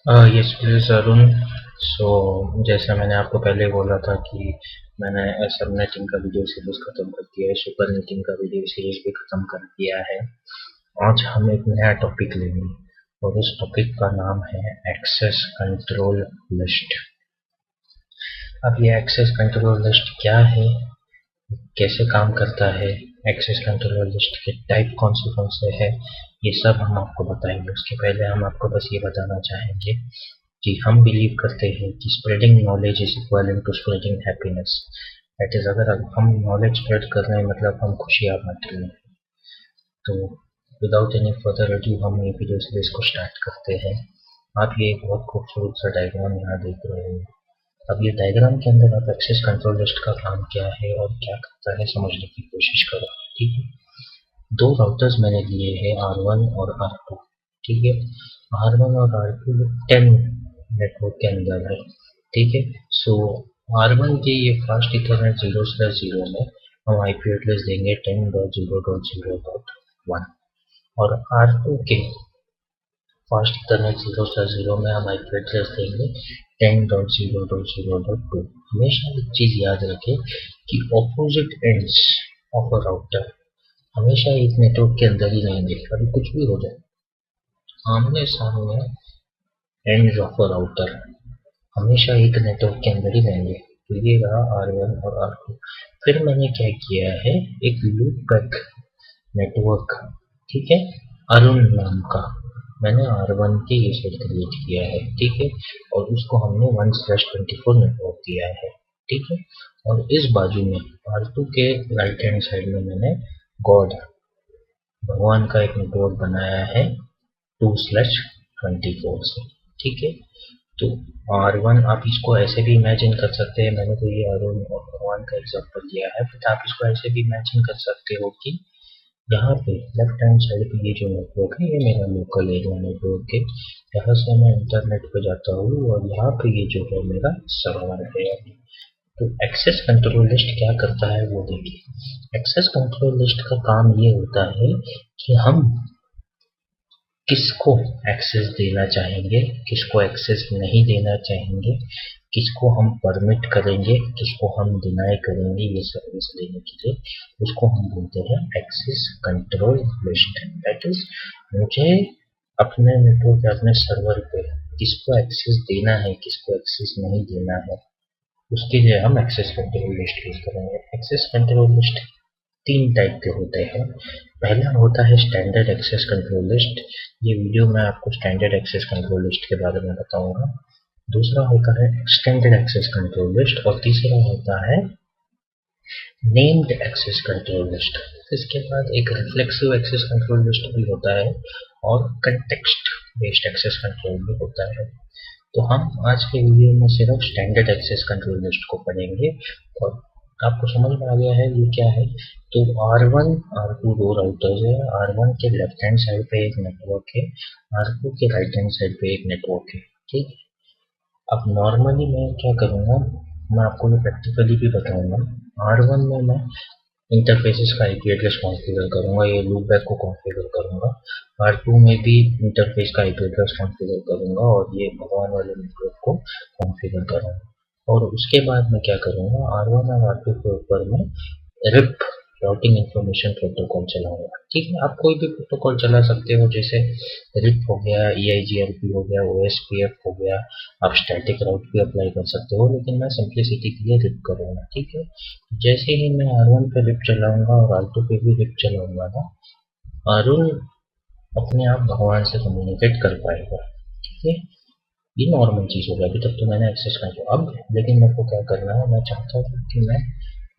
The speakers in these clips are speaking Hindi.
Yes please Arun. सो जैसा मैंने आपको पहले बोला था कि मैंने सबनेटिंग का वीडियो सीरीज खत्म कर दिया है, सुपर नेटिंग का वीडियो सीरीज भी खत्म कर दिया है। आज हम एक नया टॉपिक लेंगे और उस टॉपिक का नाम है एक्सेस कंट्रोल लिस्ट। अब ये एक्सेस कंट्रोल लिस्ट क्या है, कैसे काम करता है, एक्सेस कंट्रोल लिस्ट के टाइप कौन से है, ये सब हम आपको बताएंगे। उसके पहले हम आपको बस ये बताना चाहेंगे कि हम बिलीव करते हैं कि spreading knowledge is equal to spreading happiness. That is, अगर हम नॉलेज स्प्रेड कर रहे हैं मतलब हम खुशियाँ बांट रहे हैं। तो विदाउट एनी फर्दर अड्यू हम ये वीडियो सीरीज को स्टार्ट करते हैं। आप ये एक बहुत खूबसूरत सा डायग्राम यहाँ देख रहे हैं। अब ये डायग्राम के अंदर आप एक्सेस कंट्रोल लिस्ट का काम क्या है और क्या करता है समझने की कोशिश करो। ठीक है, दो राउटर्स मैंने लिए हैं R1 और R2। ठीक है, R1 और R2 10 नेटवर्क के अंदर है। ठीक है, सो R1 के ये फास्ट इथरनेट 0/0 में हम आईपी एड्रेस देंगे 10.0.0.1 और R2 के फास्ट इथरनेट 0/0 में हम आईपी एड्रेस देंगे 10.0.0.2। हमेशा एक चीज याद रखें कि opposite ends of a router हमेशा एक नेटवर्क के अंदर ही रहेंगे। कभी कुछ भी हो जाए, आमने सामने एंड्स ऑफ अ राउटर हमेशा एक नेटवर्क के अंदर ही रहेंगे। तो ये रहा R1 और R2। फिर मैंने क्या किया है, एक लूप बैक नेटवर्क, ठीक है, अरुण नाम का मैंने R1 के ये सेट क्रिएट किया है। ठीक है, और उसको हमने 1/24 नेटवर्क दिया है। ठीक है, और इस बाजू में R2 के राइट हैंड साइड में मैंने गॉड, भगवान का एक नेटवर्क बनाया है 2/24 से। ठीक है, तो R1 आप इसको ऐसे भी इमेजिन कर सकते हैं, मैंने तो ये अरुण और भगवान का एग्जांपल दिया है, फिर आप इसको ऐसे भी इमेजिन कर सकते हो कि यहाँ पे लेफ्ट हैंड साइड पे ये जो नेटवर्क है ये मेरा लोकल एरिया नेटवर्क है। यहाँ से मैं इंटरनेट पे जाता हूँ और यहाँ पे ये जो है मेरा सर्वर है। तो एक्सेस कंट्रोल लिस्ट क्या करता है वो देखिए। एक्सेस कंट्रोल लिस्ट का काम ये होता है कि हम किसको एक्सेस देना चाहेंगे, किसको एक्सेस नहीं देना चाहेंगे, किसको हम परमिट करेंगे, किसको हम डिनाई करेंगे ये सर्विस देने के लिए, उसको हम बोलते हैं access control list. That is, मुझे अपने नेटवर्क या अपने सर्वर पे किसको एक्सेस देना है, किसको एक्सेस नहीं देना है, उसके लिए हम एक्सेस कंट्रोल लिस्ट यूज करेंगे। एक्सेस कंट्रोल लिस्ट तीन टाइप के होते हैं। पहला होता है स्टैंडर्ड एक्सेस कंट्रोल लिस्ट। ये वीडियो में आपको स्टैंडर्ड एक्सेस कंट्रोल लिस्ट के बारे में बताऊंगा। दूसरा होता है एक्सटेंडेड एक्सेस कंट्रोल लिस्ट और तीसरा होता है नेम्ड एक्सेस कंट्रोल लिस्ट। इसके बाद एक रिफ्लेक्सिव एक्सेस कंट्रोल लिस्ट भी होता है और कंटेक्स्ट बेस्ड एक्सेस कंट्रोल भी होता है। तो हम आज के वीडियो में सिर्फ स्टैंडर्ड एक्सेस कंट्रोल लिस्ट को पढ़ेंगे और आपको समझ में आ गया है ये क्या है। तो R1 R2 दो राउटर्स है। R1 के लेफ्ट हैंड साइड पे एक नेटवर्क है, R2 के राइट हैंड साइड पे एक नेटवर्क है। ठीक है, अब नॉर्मली मैं क्या करूँगा, मैं आपको ये प्रैक्टिकली भी बताऊंगा। R1 में मैं इंटरफेसेस का आईपी एड्रेस कॉन्फ़िगर करूंगा, ये लूप बैक को कॉन्फ़िगर करूंगा। R2 में भी इंटरफेस का आईपी एड्रेस कॉन्फ़िगर करूंगा और ये भगवान वाले नेटवर्क को कॉन्फ़िगर करूंगा। और उसके बाद मैं क्या करूंगा, R1 और R2 के ऊपर में रिप राउटिंग इंफॉर्मेशन प्रोटोकॉल चलाऊंगा। ठीक है, आप कोई भी प्रोटोकॉल चला सकते हो, जैसे रिप हो गया, EIGRP हो गया, OSPF हो गया, आप स्टैटिक राउट भी अप्लाई कर सकते हो, लेकिन मैं सिंप्लिसिटी के लिए रिप करूंगा। ठीक है, जैसे ही मैं R1 पे रिप चलाऊंगा और R2 पे भी रिप चलाऊंगा ना, अरुण अपने आप भगवान से कम्युनिकेट कर पाएगा। ठीक है, ये नॉर्मल चीज होगा। अभी तक तो मैंने एक्सेस कर लिया, अब लेकिन मेरे को क्या करना है, मैं चाहता हूँ कि मैं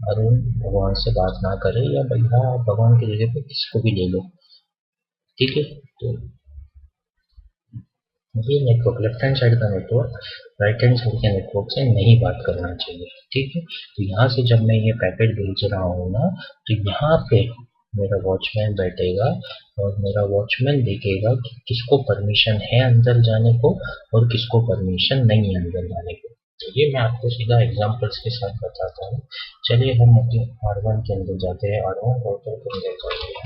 अरुण भगवान से बात ना करे, या भैया आप भगवान की जगह पे किसको भी ले लो। ठीक है, तो ये नेटवर्क लेफ्ट हैंड साइड का नेटवर्क राइट हैंड साइड के नेटवर्क से नहीं बात करना चाहिए। ठीक है, तो यहाँ से जब मैं ये पैकेट भेज रहा हूँ ना, तो यहाँ पे मेरा वॉचमैन बैठेगा और मेरा वॉचमैन देखेगा कि किसको परमिशन है अंदर जाने को और किसको परमिशन नहीं है अंदर जाने को। तो ये मैं आपको सीधा एग्जांपल्स के साथ बताता हूँ। चलिए हम अपने R1 के अंदर जाते हैं। R1 राउटर के अंदर जाते हैं।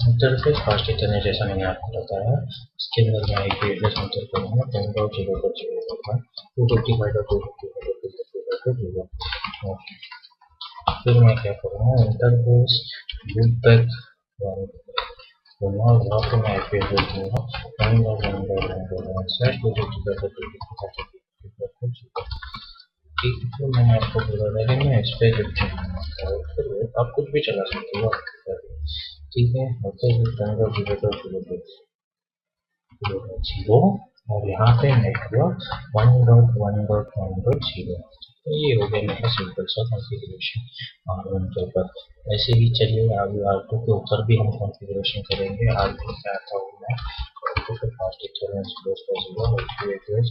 इंटरफेस फास्ट इतने जैसा मैंने आपको बताया, इसके अंदर मैं आईपी एड्रेस एंटर करूँगा 10.0.0.1 255.255.255.0 फिर मैं क्या करूँगा इंटरफेस लूपबैक वहाँ पे मैं आईपी एड्रेस दूंगा 1.1.1/255.255.255. ठीक है मैंने आपको बोला था कि मैं इस पे आप कुछ भी चला सकते हो ठीक है जीरो और यहाँ पे नेटवर्क 1.1.1.0 ये हो गया मेरा सिंपल सा कॉन्फ़िगरेशन R1 के ऊपर। ऐसे ही चलिए अभी R2 के ऊपर भी हम कॉन्फ़िगरेशन करेंगे। R2 पे आता हूँ मैं R2 पे fast equivalence 0 IP address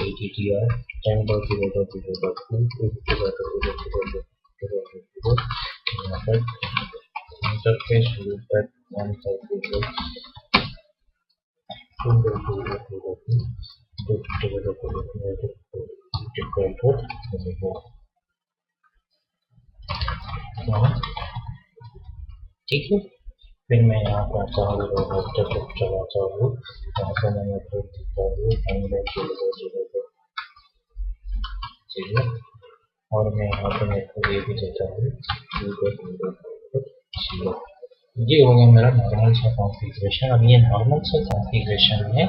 ATTR 10.0.0.2 यहाँ पर इंटरफेस लूपबैक 1.0 ठीक है फिर मैं यहाँ पर आता हूँ चलाता हूँ यहाँ पर मैं नेटवर्क देता हूँ और मैं यहाँ पर नेटवर्क ये भी देता हूँ ये हो गया मेरा नॉर्मल सा कॉन्फ़िगरेशन। अब ये नॉर्मल सा कॉन्फ़िगरेशन में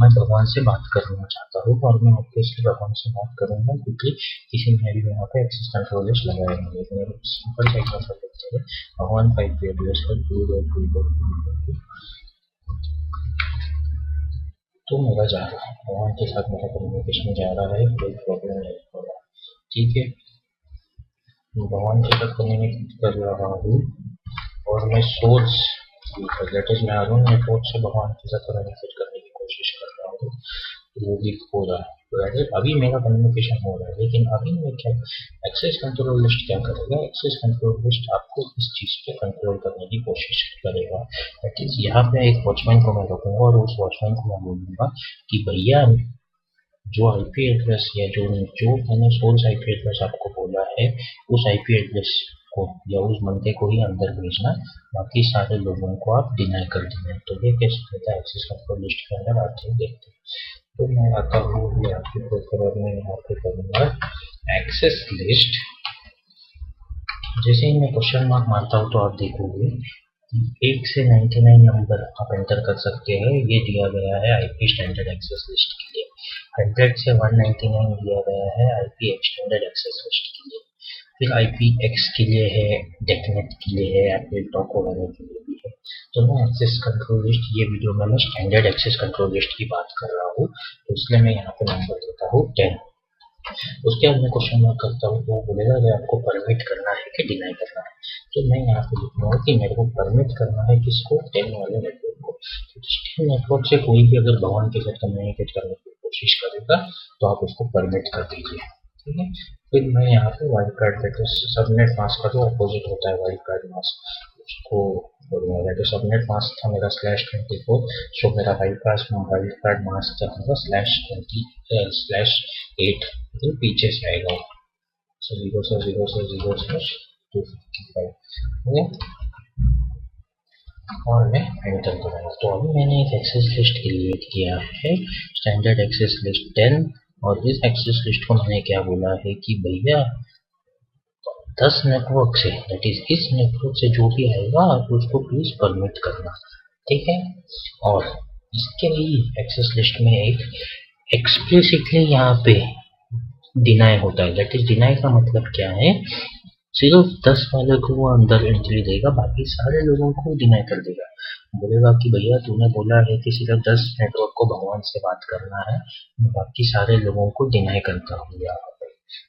मैं भगवान से बात करना चाहता हूँ और मैं ऑब्वियसली भगवान से बात करूँगा क्योंकि किसी ने भी यहाँ पे एक्सेस कंट्रोल लिस्ट लगाया नहीं है। मेरे सिंपल सा एग्जांपल देखते हैं भगवान 5 एड्रेस पर 2.2.2 तो मेरा जा रहा है भगवान के साथ मेरा कम्युनिकेशन जा रहा है कोई प्रॉब्लम नहीं हो रहा ठीक है भगवान के साथ कम्युनिकेट कर रहा हूँ और मैं सोर्स लेट इज मैं अरुण नेटवर्क से भगवान के साथ कम्युनिकेट करने की कोशिश कर रहा हूँ वो भी हो रहा है तो अभी मेरा कम्युनिकेशन हो रहा है लेकिन अभी मैं क्या एक्सेस कंट्रोल लिस्ट क्या करेगा एक्सेस कंट्रोल लिस्ट आपको इस चीज पे कंट्रोल करने की कोशिश करेगा दैट इज यहाँ पे एक वॉचमैन को मैं रखूंगा और उस वॉचमैन को मैं बोलूंगा कि भैया जो आईपी एड्रेस या जो मैंने सोर्स आईपी एड्रेस आपको बोला है उस आईपी एड्रेस को या उस बंदे को ही अंदर भेजना बाकी सारे लोगों को आप डिनाई कर देना तो ये कैसे होता है एक्सेस कंट्रोल लिस्ट के अंदर आते हैं देखते हैं तो मैं आता हूँ ये आपके प्रोफाइल में यहाँ पे करूँगा एक्सेस लिस्ट जैसे ही मैं क्वेश्चन मार्क मारता हूँ तो आप देखोगे 1 से 99 नंबर आप एंटर कर सकते हैं ये दिया गया है आईपी स्टैंडर्ड एक्सेस लिस्ट के लिए 100 से 199 दिया गया है आईपी एक्सटेंडेड एक्सेस लिस्ट के लिए फिर IPX के लिए है डेफिनेट के लिए है एप्पल टॉक वगैरह के लिए भी है तो मैं एक्सेस कंट्रोल लिस्ट ये वीडियो में मैं स्टैंडर्ड एक्सेस कंट्रोल लिस्ट की बात कर रहा हूँ तो इसलिए मैं यहाँ पे नंबर देता हूँ 10 उसके बाद मैं क्वेश्चन मार्क करता हूँ तो वो बोलेगा कि आपको परमिट करना है कि डिनाई करना है तो मैं यहाँ पे लिखूंगा कि मेरे को परमिट करना है किसको 10 वाले नेटवर्क को तो नेटवर्क से कोई भी अगर भगवान के साथ कम्युनिकेट करने की कोशिश करेगा तो आप उसको परमिट कर दीजिए ठीक है फिर मैं यहाँ पे वाइल्ड कार्ड देते सबनेट मास्क का जो अपोजिट होता है वाइल्ड कार्ड मास्क उसको बोलूँगा सबनेट मास्क था मेरा /24 सो मेरा वाइल्ड कार्ड मास्क क्या होगा /20/8 लेकिन पीछे से आएगा सो 0 से 0 से 0 से 255 और मैं एंटर करूँगा तो अभी मैंने एक एक्सेस लिस्ट क्रिएट किया है स्टैंडर्ड एक्सेस लिस्ट 10 और इस एक्सेस लिस्ट को मैंने क्या बोला है कि भैया 10 नेटवर्क से दैट इज इस नेटवर्क से जो भी आएगा आप उसको प्लीज परमिट करना ठीक है और इसके लिए एक्सेस लिस्ट में एक एक्सप्लिसिटली यहाँ पे डिनाई होता है दैट इज डिनाई का मतलब क्या है सिर्फ 10 वाले को वो अंदर एंट्री देगा बाकी सारे लोगों को डिनाई कर देगा बोलेगा कि भैया तूने बोला है कि सिर्फ 10 नेटवर्क को भगवान से बात करना है बाकी सारे लोगों को डिनाई करता हूँ यहाँ पे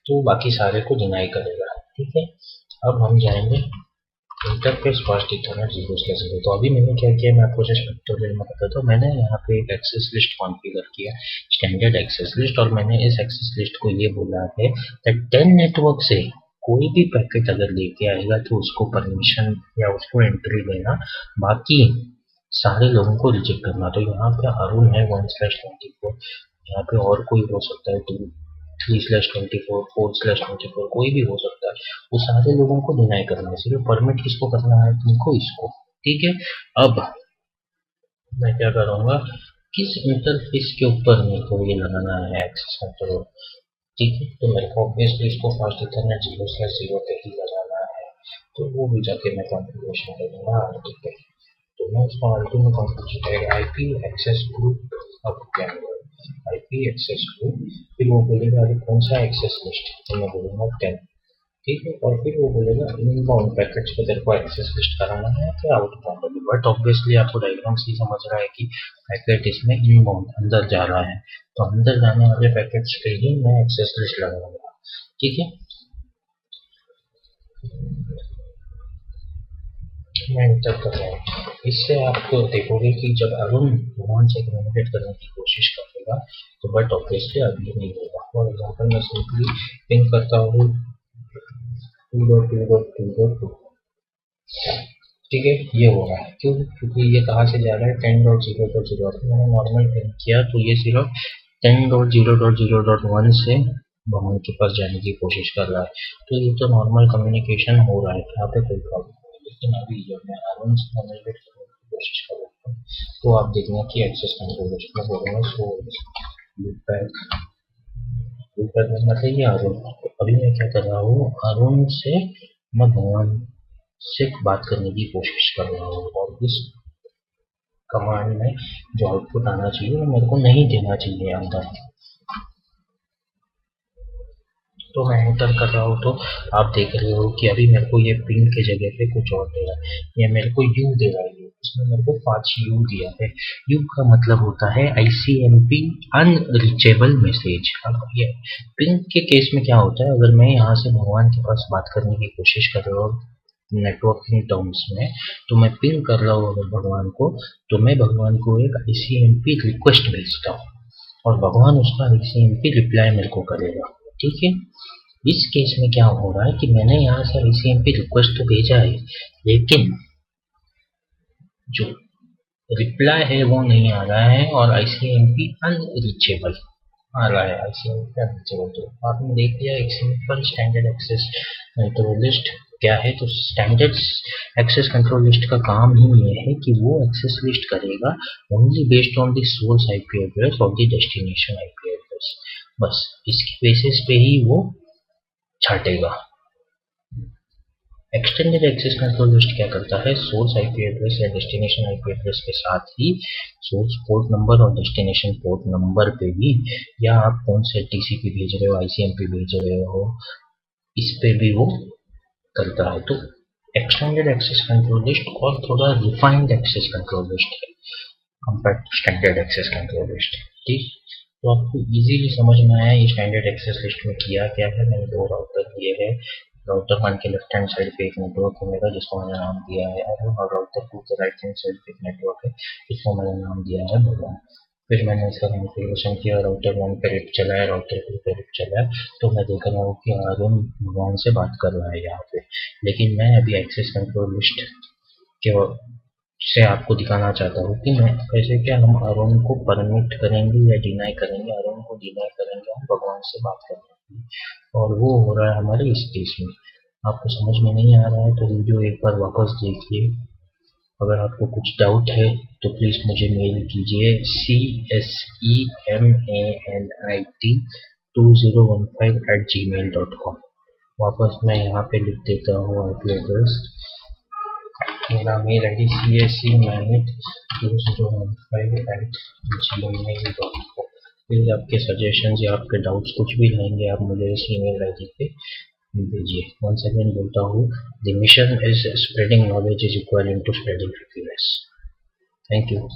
तो बाकी सारे को डिनाई करेगा ठीक है अब हम जाएंगे इंटरफेस फास्ट इथरनेट 0/0 तो अभी मैंने क्या किया मैं आपको जस्ट ट्यूटोरियल में बताता हूँ मैंने यहाँ पे एक एक्सेस लिस्ट कॉन्फ़िगर किया स्टैंडर्ड एक्सेस लिस्ट और मैंने इस एक्सेस लिस्ट को ये बोला है दैट 10 नेटवर्क से कोई भी पैकेट अगर लेके आएगा तो उसको परमिशन या उसको एंट्री देना बाकी सारे लोगों को रिजेक्ट करना तो यहाँ पे अरुण है 1/24 यहाँ पे और कोई हो सकता है 3/24 4/24 कोई भी हो सकता है वो सारे लोगों को डिनाई करना है सिर्फ परमिट किसको करना है तुमको इसको ठीक है अब मैं क्या करूँगा किस इंटरफेस के ऊपर मेरे को ये लगाना है एक्सेस कंट्रोल। ठीक है, तो मेरे को ऑब्वियसली इसको फास्ट इथरनेट 0/0 पे ही लगाना है, तो वो भी जाके मैं कॉन्फ़िगरेशन करूँगा। ठीक है, तो मैं उसको R2 में कॉन्फ़िगरेशन करेगा IP एक्सेस ग्रुप। अब क्या होगा, IP एक्सेस ग्रुप, फिर वो बोलेगा अरे कौन सा एक्सेस लिस्ट, तो मैं बोलूँगा 10। ठीक है, और फिर वो बोलेगा इनबाउंड पैकेट्स पे तेरे को एक्सेस लिस्ट कराना है कि आउटबाउंड। बट ऑब्वियसली आपको डायग्राम से ही समझ रहा है कि पैकेट इसमें इनबाउंड अंदर जा रहा है, तो अंदर जाने वाले पैकेट्स पे ही मैं एक्सेस लिस्ट लगाऊंगा। ठीक है, मैं इंटर कर रहा हूँ। इससे आपको देखोगे कि जब अरुण भगवान से कम्युनिकेट करने की कोशिश करेगा तो बट ऑब्वियसली अभी नहीं होगा। फॉर एग्जाम्पल मैं सिंपली पिंग करता हूँ 2.2.2.2। ठीक है, ये हो रहा है क्यों, क्योंकि ये कहाँ से जा रहा है 10.0.0। मैंने नॉर्मल पिंग किया तो ये सिर्फ 10.0.0.1 से भगवान के पास जाने की कोशिश कर रहा है, तो ये तो नॉर्मल कम्युनिकेशन हो रहा है, यहाँ पे कोई प्रॉब्लम नहीं। लेकिन अभी जब मैं आराम से कम्युनिकेट करने की कोशिश कर रहा हूँ तो आप देखना कि एक्सेस कंट्रोल में बोलूँगा सो मतलब ये अरुण। अभी मैं क्या कर रहा हूँ, अरुण से मैं भगवान से बात करने की कोशिश कर रहा हूँ, और इस कमांड में जो आउटपुट आना चाहिए वो मेरे को नहीं देना चाहिए अंदर। तो मैं एंटर कर रहा हूँ तो आप देख रहे हो कि अभी मेरे को ये पिंग के जगह पे कुछ और दे रहा है, ये मेरे को यू दे रहा है, इसमें मेरे को 5 यू दिया है। यू का मतलब होता है ICMP अनरीचेबल मैसेज। अब ये पिंग के केस में क्या होता है, अगर मैं यहाँ से भगवान के पास बात करने की कोशिश कर रहा हूँ नेटवर्किंग टर्म्स में, तो मैं पिंग कर रहा हूँ अगर भगवान को, तो मैं भगवान को एक ICMP रिक्वेस्ट भेजता हूँ और भगवान उसका ICMP रिप्लाई मेरे को करेगा। ठीक है, इस केस में क्या हो रहा है कि मैंने यहाँ से ICMP रिक्वेस्ट तो भेजा है, लेकिन जो रिप्लाई है वो नहीं आ रहा है और ICMP अनरीचेबल आ रहा है। ICMP अनरीचेबल, तो आपने देख लिया एक simple standard access control list क्या है। तो स्टैंडर्ड एक्सेस कंट्रोल लिस्ट का काम ही ये है कि वो एक्सेस लिस्ट करेगा only based on the source IP address और द डेस्टिनेशन IP एड्रेस, बस इसके बेसिस पे ही वो छाटेगा। एक्सटेंडेड एक्सेस कंट्रोल लिस्ट क्या करता है, सोर्स IP एड्रेस या डेस्टिनेशन IP एड्रेस के साथ ही सोर्स पोर्ट नंबर और डेस्टिनेशन पोर्ट नंबर पे भी, या आप कौन से TCP भेज रहे हो ICMP भेज रहे हो, इस पे भी वो करता है। तो एक्सटेंडेड एक्सेस कंट्रोल लिस्ट और थोड़ा रिफाइंड एक्सेस कंट्रोल लिस्ट है compare to standard access control list. ठीक, तो आपको इजीली समझ में आया ये स्टैंडर्ड एक्सेस लिस्ट में किया क्या है। मैंने 2 राउटर दिए हैं, राउटर 1 के लेफ्ट हैंड साइड पे एक नेटवर्क होगा जिसको मैंने नाम दिया है अरुण, और राउटर 2 के राइट हैंड साइड पे एक नेटवर्क है जिसको मैंने नाम दिया है भगवान। फिर मैंने इसका कॉन्फ़िगरेशन किया, राउटर 1 पे रिप चलाया, राउटर 2 पे रिप चलाया, तो मैं देख रहा हूँ कि अरुण भगवान से बात कर रहा है यहाँ पे। लेकिन मैं अभी एक्सेस कंट्रोल लिस्ट के से आपको दिखाना चाहता हूँ कि मैं कैसे क्या हम अरुण को परमिट करेंगे या डिनाई करेंगे। अरुण को डिनाई करेंगे हम भगवान से बात करने की, और वो हो रहा है हमारे इस केस में। आपको समझ में नहीं आ रहा है तो वीडियो एक बार वापस देखिए। अगर आपको कुछ डाउट है तो प्लीज़ मुझे मेल कीजिए CSEMANIT2015@gmail.com। वापस मैं यहाँ पे लिख देता हूँ IP एड्रेस। मेरा मेल ID CSEMANIT2015@gmail.com। प्लीज़ आपके सजेशंस या आपके डाउट्स कुछ भी रहेंगे आप मुझे इस ईमेल ID पे भेजिए। वंस अगेन बोलता हूँ, the mission is spreading knowledge is equal to spreading happiness. Thank you.